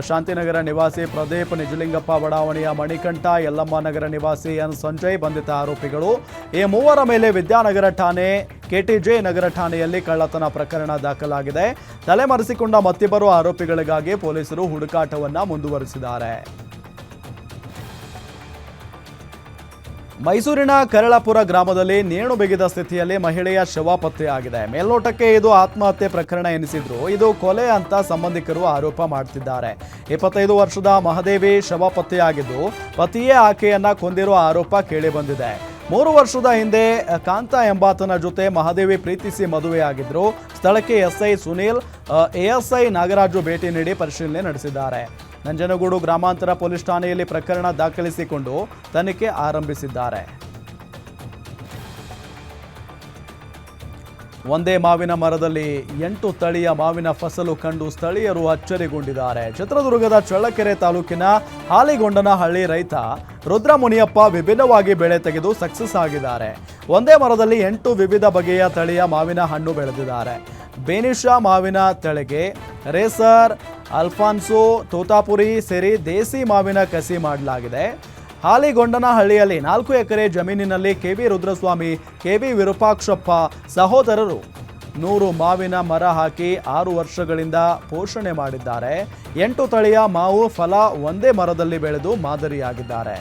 ಶಾಂತಿನಗರ ನಿವಾಸಿ ಪ್ರದೀಪ್, ನಿಜಲಿಂಗಪ್ಪ ಬಡಾವಣೆಯ ಮಣಿಕಂಠ, ಯಲ್ಲಮ್ಮ ನಗರ ನಿವಾಸಿ ಎನ್ ಸಂಜಯ್ ಬಂಧಿತ ಆರೋಪಿಗಳು. ಈ 3 ಮೇಲೆ ವಿದ್ಯಾನಗರ ಠಾಣೆ, ಕೆಟಿಜೆ ನಗರ ಠಾಣೆಯಲ್ಲಿ ಕಳ್ಳತನ ಪ್ರಕರಣ ದಾಖಲಾಗಿದೆ. ತಲೆಮರೆಸಿಕೊಂಡ ಮತ್ತಿಬ್ಬರು ಆರೋಪಿಗಳಿಗಾಗಿ ಪೊಲೀಸರು ಹುಡುಕಾಟವನ್ನು ಮುಂದುವರಿಸಿದ್ದಾರೆ. ಮೈಸೂರಿನ ಕರಳಪುರ ಗ್ರಾಮದಲ್ಲಿ ನೇಣು ಬಿಗಿದ ಸ್ಥಿತಿಯಲ್ಲಿ ಮಹಿಳೆಯ ಶವ ಪತ್ತೆಯಾಗಿದೆ. ಮೇಲ್ನೋಟಕ್ಕೆ ಇದು ಆತ್ಮಹತ್ಯೆ ಪ್ರಕರಣ ಎನಿಸಿದ್ರು ಇದು ಕೊಲೆ ಅಂತ ಸಂಬಂಧಿಕರು ಆರೋಪ ಮಾಡುತ್ತಿದ್ದಾರೆ. 25 ವರ್ಷದ ಮಹದೇವಿ ಶವ ಪತ್ತೆಯಾಗಿದ್ದು ಪತಿಯೇ ಆಕೆಯನ್ನ ಕೊಂದಿರುವ ಆರೋಪ ಕೇಳಿಬಂದಿದೆ. 3 ವರ್ಷದ ಹಿಂದೆ ಕಾಂತ ಎಂಬಾತನ ಜೊತೆ ಮಹಾದೇವಿ ಪ್ರೀತಿಸಿ ಮದುವೆಯಾಗಿದ್ರು. ಸ್ಥಳಕ್ಕೆ ಎಸ್ಐ ಸುನೀಲ್, ಎಎಸ್ಐ ನಾಗರಾಜು ಭೇಟಿ ನೀಡಿ ಪರಿಶೀಲನೆ ನಡೆಸಿದ್ದಾರೆ. ನಂಜನಗೂಡು ಗ್ರಾಮಾಂತರ ಪೊಲೀಸ್ ಠಾಣೆಯಲ್ಲಿ ಪ್ರಕರಣ ದಾಖಲಿಸಿಕೊಂಡು ತನಿಖೆ ಆರಂಭಿಸಿದ್ದಾರೆ. ಒಂದೇ ಮಾವಿನ ಮರದಲ್ಲಿ 8 ತಳಿಯ ಮಾವಿನ ಫಸಲು ಕಂಡು ಸ್ಥಳೀಯರು ಅಚ್ಚರಿಗೊಂಡಿದ್ದಾರೆ. ಚಿತ್ರದುರ್ಗದ ಚಳ್ಳಕೆರೆ ತಾಲೂಕಿನ ಹಾಲಿಗೊಂಡನಹಳ್ಳಿ ರೈತ ರುದ್ರಮುನಿಯಪ್ಪ ವಿಭಿನ್ನವಾಗಿ ಬೆಳೆ ತೆಗೆದು ಸಕ್ಸಸ್ ಆಗಿದ್ದಾರೆ. ಒಂದೇ ಮರದಲ್ಲಿ 8 ವಿವಿಧ ಬಗೆಯ ತಳಿಯ ಮಾವಿನ ಹಣ್ಣು ಬೆಳೆದಿದ್ದಾರೆ. ಬೇನಿಶಾ ಮಾವಿನ ತಳಿಗೆ ರೇಸರ್, ಅಲ್ಫಾನ್ಸೋ, ತೋತಾಪುರಿ ಸೇರಿ ದೇಸಿ ಮಾವಿನ ಕಸಿ ಮಾಡಲಾಗಿದೆ. ಹಾಲಿಗೊಂಡನಹಳ್ಳಿಯಲ್ಲಿ 4 ಎಕರೆ ಜಮೀನಿನಲ್ಲಿ ಕೆವಿ ರುದ್ರಸ್ವಾಮಿ, ಕೆವಿ ವಿರೂಪಾಕ್ಷಪ್ಪ ಸಹೋದರರು 100 ಮಾವಿನ ಮರ ಹಾಕಿ 6 ವರ್ಷಗಳಿಂದ ಪೋಷಣೆ ಮಾಡಿದ್ದಾರೆ. 8 ತಳಿಯ ಮಾವು ಫಲ ಒಂದೇ ಮರದಲ್ಲಿ ಬೆಳೆದು ಮಾದರಿಯಾಗಿದ್ದಾರೆ.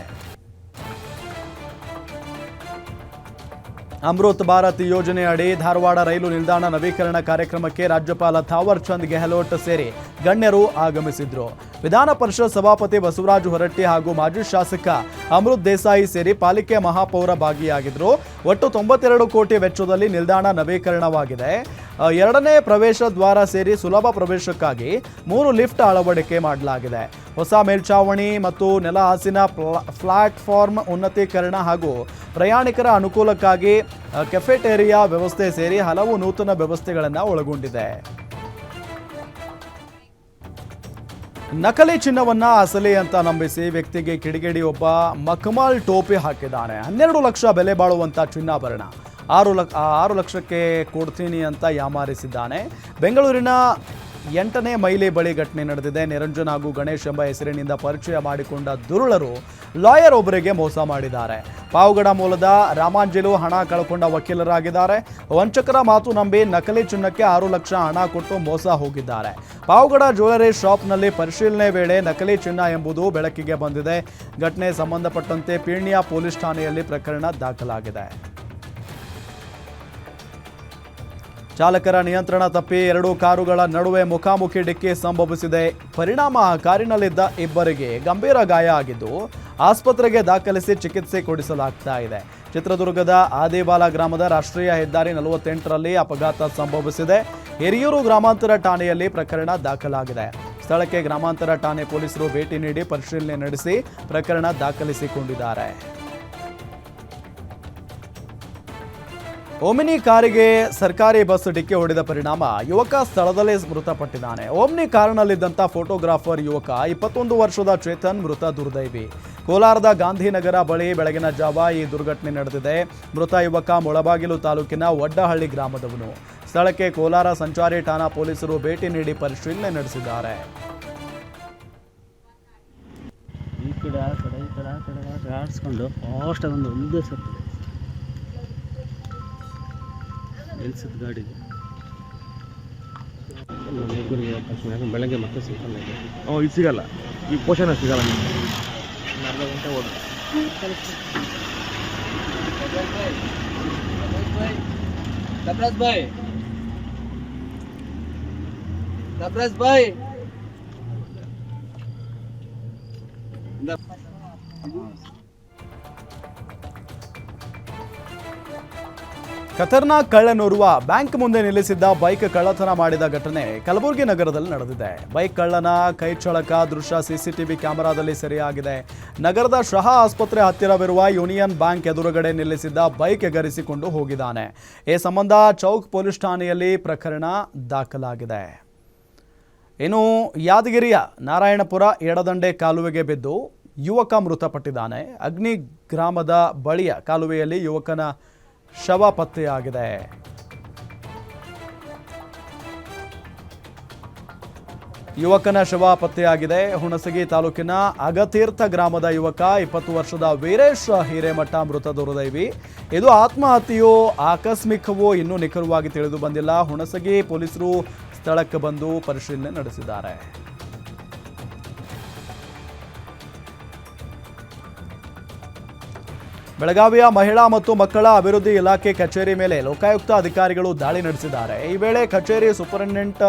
ಅಮೃತ್ ಭಾರತ್ ಯೋಜನೆ ಅಡಿ ಧಾರವಾಡ ರೈಲು ನಿಲ್ದಾಣ ನವೀಕರಣ ಕಾರ್ಯಕ್ರಮಕ್ಕೆ ರಾಜ್ಯಪಾಲ ಥಾವರ್ ಚಂದ್ ಗೆಹ್ಲೋಟ್ ಸೇರಿ ಗಣ್ಯರು ಆಗಮಿಸಿದ್ರು. ವಿಧಾನ ಪರಿಷತ್ ಸಭಾಪತಿ ಬಸವರಾಜ ಹೊರಟ್ಟಿ ಹಾಗೂ ಮಾಜಿ ಶಾಸಕ ಅಮೃತ್ ದೇಸಾಯಿ ಸೇರಿ ಪಾಲಿಕೆ ಮಹಾಪೌರ ಭಾಗಿಯಾಗಿದ್ರು. ಒಟ್ಟು 92 ಕೋಟಿ ವೆಚ್ಚದಲ್ಲಿ ನಿಲ್ದಾಣ ನವೀಕರಣವಾಗಿದೆ. 2ನೇ ಪ್ರವೇಶ ದ್ವಾರ ಸೇರಿ ಸುಲಭ ಪ್ರವೇಶಕ್ಕಾಗಿ 3 ಲಿಫ್ಟ್ ಅಳವಡಿಕೆ ಮಾಡಲಾಗಿದೆ. ಹೊಸ ಮೇಲ್ಛಾವಣಿ ಮತ್ತು ನೆಲ ಹಾಸಿನ ಪ್ಲಾಟ್ಫಾರ್ಮ್ ಉನ್ನತೀಕರಣ ಹಾಗೂ ಪ್ರಯಾಣಿಕರ ಅನುಕೂಲಕ್ಕಾಗಿ ಕೆಫೆಟೇರಿಯಾ ವ್ಯವಸ್ಥೆ ಸೇರಿ ಹಲವು ನೂತನ ವ್ಯವಸ್ಥೆಗಳನ್ನು ಒಳಗೊಂಡಿದೆ. ನಕಲಿ ಚಿನ್ನವನ್ನ ಅಸಲಿ ಅಂತ ನಂಬಿಸಿ ವ್ಯಕ್ತಿಗೆ ಕಿಡಿಗೇಡಿಯೊಬ್ಬ ಮಖಮಾಲ್ ಟೋಪಿ ಹಾಕಿದ್ದಾನೆ. 12 ಲಕ್ಷ ಬೆಲೆ ಬಾಳುವಂತ ಚಿನ್ನಾಭರಣ 6 ಲಕ್ಷಕ್ಕೆ ಕೊಡ್ತೀನಿ ಅಂತ ಯಾಮಾರಿಸಿದ್ದಾನೆ. ಬೆಂಗಳೂರಿನ 8ನೇ ಮೈಲಿ ಬಳಿ ಘಟನೆ ನಡೆದಿದೆ. ನಿರಂಜನ್ ಹಾಗೂ ಗಣೇಶ್ ಎಂಬ ಹೆಸರಿನಿಂದ ಪರಿಚಯ ಮಾಡಿಕೊಂಡ ದುರುಳರು ಲಾಯರ್ ಒಬ್ಬರಿಗೆ ಮೋಸ ಮಾಡಿದ್ದಾರೆ. ಪಾವಗಡ ಮೂಲದ ರಾಮಾಂಜಲು ಹಣ ಕಳ್ಕೊಂಡ ವಕೀಲರಾಗಿದ್ದಾರೆ. ವಂಚಕರ ಮಾತು ನಂಬಿ ನಕಲಿ ಚಿನ್ನಕ್ಕೆ 6 ಲಕ್ಷ ಹಣ ಕೊಟ್ಟು ಮೋಸ ಹೋಗಿದ್ದಾರೆ. ಪಾವಗಡ ಜ್ಯುವೆಲರಿ ಶಾಪ್ನಲ್ಲಿ ಪರಿಶೀಲನೆ ವೇಳೆ ನಕಲಿ ಚಿನ್ನ ಎಂಬುದು ಬೆಳಕಿಗೆ ಬಂದಿದೆ. ಘಟನೆ ಸಂಬಂಧಪಟ್ಟಂತೆ ಪೀಣ್ಯ ಪೊಲೀಸ್ ಠಾಣೆಯಲ್ಲಿ ಪ್ರಕರಣ ದಾಖಲಾಗಿದೆ. ಚಾಲಕರ ನಿಯಂತ್ರಣ ತಪ್ಪಿ 2 ಕಾರುಗಳ ನಡುವೆ ಮುಖಾಮುಖಿ ಡಿಕ್ಕಿ ಸಂಭವಿಸಿದೆ. ಪರಿಣಾಮ ಕಾರಿನಲ್ಲಿದ್ದ ಇಬ್ಬರಿಗೆ ಗಂಭೀರ ಗಾಯ ಆಗಿದ್ದು ಆಸ್ಪತ್ರೆಗೆ ದಾಖಲಿಸಿ ಚಿಕಿತ್ಸೆ ಕೊಡಿಸಲಾಗ್ತಾ ಇದೆ. ಚಿತ್ರದುರ್ಗದ ಆದಿವಾಲ ಗ್ರಾಮದ ರಾಷ್ಟ್ರೀಯ ಹೆದ್ದಾರಿ 48ರಲ್ಲಿ ಅಪಘಾತ ಸಂಭವಿಸಿದೆ. ಹಿರಿಯೂರು ಗ್ರಾಮಾಂತರ ಠಾಣೆಯಲ್ಲಿ ಪ್ರಕರಣ ದಾಖಲಾಗಿದೆ. ಸ್ಥಳಕ್ಕೆ ಗ್ರಾಮಾಂತರ ಠಾಣೆ ಪೊಲೀಸರು ಭೇಟಿ ನೀಡಿ ಪರಿಶೀಲನೆ ನಡೆಸಿ ಪ್ರಕರಣ ದಾಖಲಿಸಿಕೊಂಡಿದ್ದಾರೆ. ಓಮಿನಿ ಕಾರಿಗೆ ಸರ್ಕಾರಿ ಬಸ್ ಡಿಕ್ಕಿ ಹೊಡೆದ ಪರಿಣಾಮ ಯುವಕ ಸ್ಥಳದಲ್ಲೇ ಮೃತಪಟ್ಟಿದ್ದಾನೆ. ಓಮ್ನಿ ಕಾರಿನಲ್ಲಿದ್ದಂಥ ಫೋಟೋಗ್ರಾಫರ್ ಯುವಕ 21 ವರ್ಷದ ಚೇತನ್ ಮೃತ ದುರ್ದೈವಿ. ಕೋಲಾರದ ಗಾಂಧಿನಗರ ಬಳಿ ಬೆಳಗಿನ ಜಾವ ಈ ದುರ್ಘಟನೆ ನಡೆದಿದೆ. ಮೃತ ಯುವಕ ಮುಳಬಾಗಿಲು ತಾಲೂಕಿನ ಒಡ್ಡಹಳ್ಳಿ ಗ್ರಾಮದವನು. ಸ್ಥಳಕ್ಕೆ ಕೋಲಾರ ಸಂಚಾರಿ ಠಾಣಾ ಪೊಲೀಸರು ಭೇಟಿ ನೀಡಿ ಪರಿಶೀಲನೆ ನಡೆಸಿದ್ದಾರೆ. ಈ ಕಡೆ ಆ ಕಡೆ ಆಡಿಸ್ಕೊಂಡು ಫಾಸ್ಟ್ ಅದೊಂದು ಒಂದೇ ಸತ್ತು ನಿಲ್ಸಿದ ಗಾಡಿಗೆ ಬೆಳಗ್ಗೆ ಮತ್ತೆ ಸಿಗಲ್ಲ. ಇದು ಸಿಗಲ್ಲ, ಈ ಪೋಷಣ ಸಿಗಲ್ಲ. ಅರ್ಧ ಗಂಟೆ ಓದು ನಬ್ರಾಜ್ ಭಾಯ್ ಖತರ್ನಾಕ್ ಕಳ್ಳನೋರ್ವ ಬ್ಯಾಂಕ್ ಮುಂದೆ ನಿಲ್ಲಿಸಿದ್ದ ಬೈಕ್ ಕಳ್ಳತನ ಮಾಡಿದ ಘಟನೆ ಕಲಬುರಗಿ ನಗರದಲ್ಲಿ ನಡೆದಿದೆ. ಬೈಕ್ ಕಳ್ಳನ ಕೈಚಳಕ ದೃಶ್ಯ ಸಿಸಿಟಿವಿ ಕ್ಯಾಮೆರಾದಲ್ಲಿ ಸೆರೆಯಾಗಿದೆ. ನಗರದ ಶಹಾ ಆಸ್ಪತ್ರೆ ಹತ್ತಿರವಿರುವ ಯೂನಿಯನ್ ಬ್ಯಾಂಕ್ ಎದುರುಗಡೆ ನಿಲ್ಲಿಸಿದ್ದ ಬೈಕ್ ಎಗರಿಸಿಕೊಂಡು ಹೋಗಿದ್ದಾನೆ. ಈ ಸಂಬಂಧ ಚೌಕ್ ಪೊಲೀಸ್ ಠಾಣೆಯಲ್ಲಿ ಪ್ರಕರಣ ದಾಖಲಾಗಿದೆ. ಇನ್ನು ಯಾದಗಿರಿಯ ನಾರಾಯಣಪುರ ಎಡದಂಡೆ ಕಾಲುವೆಗೆ ಬಿದ್ದು ಯುವಕ ಮೃತಪಟ್ಟಿದ್ದಾನೆ. ಅಗ್ನಿ ಗ್ರಾಮದ ಬಳಿಯ ಕಾಲುವೆಯಲ್ಲಿ ಯುವಕನ ಶವ ಪತ್ತೆಯಾಗಿದೆ. ಯುವಕನ ಶವ ಪತ್ತೆಯಾಗಿದೆ. ಹುಣಸಗಿ ತಾಲೂಕಿನ ಅಗತೀರ್ಥ ಗ್ರಾಮದ ಯುವಕ 20 ವರ್ಷದ ವೀರೇಶ್ ಹಿರೇಮಠ ಮೃತ ದುರ್ದೈವಿ. ಇದು ಆತ್ಮಹತ್ಯೆಯೋ ಆಕಸ್ಮಿಕವೋ ಇನ್ನೂ ನಿಖರವಾಗಿ ತಿಳಿದು ಬಂದಿಲ್ಲ. ಹುಣಸಗಿ ಪೊಲೀಸರು ಸ್ಥಳಕ್ಕೆ ಬಂದು ಪರಿಶೀಲನೆ ನಡೆಸಿದ್ದಾರೆ. ಬೆಳಗಾವಿಯ ಮಹಿಳಾ ಮತ್ತು ಮಕ್ಕಳ ಅಭಿವೃದ್ಧಿ ಇಲಾಖೆ ಕಚೇರಿ ಮೇಲೆ ಲೋಕಾಯುಕ್ತ ಅಧಿಕಾರಿಗಳು ದಾಳಿ ನಡೆಸಿದ್ದಾರೆ. ಈ ವೇಳೆ ಕಚೇರಿ ಸೂಪರಿಂಟೆಂಡೆಂಟ್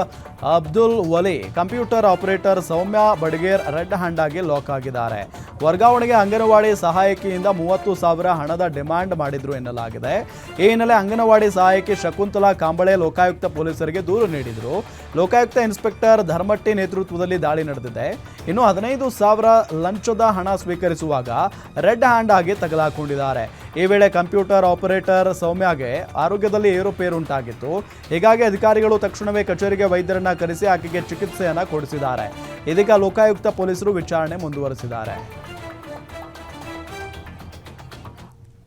ಅಬ್ದುಲ್ ವಲಿ, ಕಂಪ್ಯೂಟರ್ ಆಪರೇಟರ್ ಸೌಮ್ಯ ಬಡಗೇರ್ ರೆಡ್ ಹ್ಯಾಂಡ್ ಆಗಿ ಲಾಕ್ ಆಗಿದ್ದಾರೆ. ವರ್ಗಾವಣೆಗೆ ಅಂಗನವಾಡಿ ಸಹಾಯಕಿಯಿಂದ 30,000 ಹಣದ ಡಿಮ್ಯಾಂಡ್ ಮಾಡಿದ್ರು ಎನ್ನಲಾಗಿದೆ. ಈ ಹಿನ್ನೆಲೆ ಅಂಗನವಾಡಿ ಸಹಾಯಕಿ ಶಕುಂತಲಾ ಕಾಂಬಳೆ ಲೋಕಾಯುಕ್ತ ಪೊಲೀಸರಿಗೆ ದೂರು ನೀಡಿದರು. ಲೋಕಾಯುಕ್ತ ಇನ್ಸ್ಪೆಕ್ಟರ್ ಧರ್ಮಟ್ಟಿ ನೇತೃತ್ವದಲ್ಲಿ ದಾಳಿ ನಡೆದಿದೆ. ಇನ್ನು 15,000 ಲಂಚದ ಹಣ ಸ್ವೀಕರಿಸುವಾಗ ರೆಡ್ ಹ್ಯಾಂಡ್ ಆಗಿ ತಗಲಾಕೊಂಡಿದ್ದಾರೆ. ಈ ವೇಳೆ ಕಂಪ್ಯೂಟರ್ ಆಪರೇಟರ್ ಸೌಮ್ಯಗೆ ಆರೋಗ್ಯದಲ್ಲಿ ಏರುಪೇರುಂಟಾಗಿತ್ತು. ಹೀಗಾಗಿ ಅಧಿಕಾರಿಗಳು ತಕ್ಷಣವೇ ಕಚೇರಿಗೆ ವೈದ್ಯರನ್ನ ಕರೆಸಿ ಆಕೆಗೆ ಚಿಕಿತ್ಸೆಯನ್ನ ಕೊಡಿಸಿದ್ದಾರೆ. ಇದೀಗ ಲೋಕಾಯುಕ್ತ ಪೊಲೀಸರು ವಿಚಾರಣೆ ಮುಂದುವರೆಸಿದ್ದಾರೆ.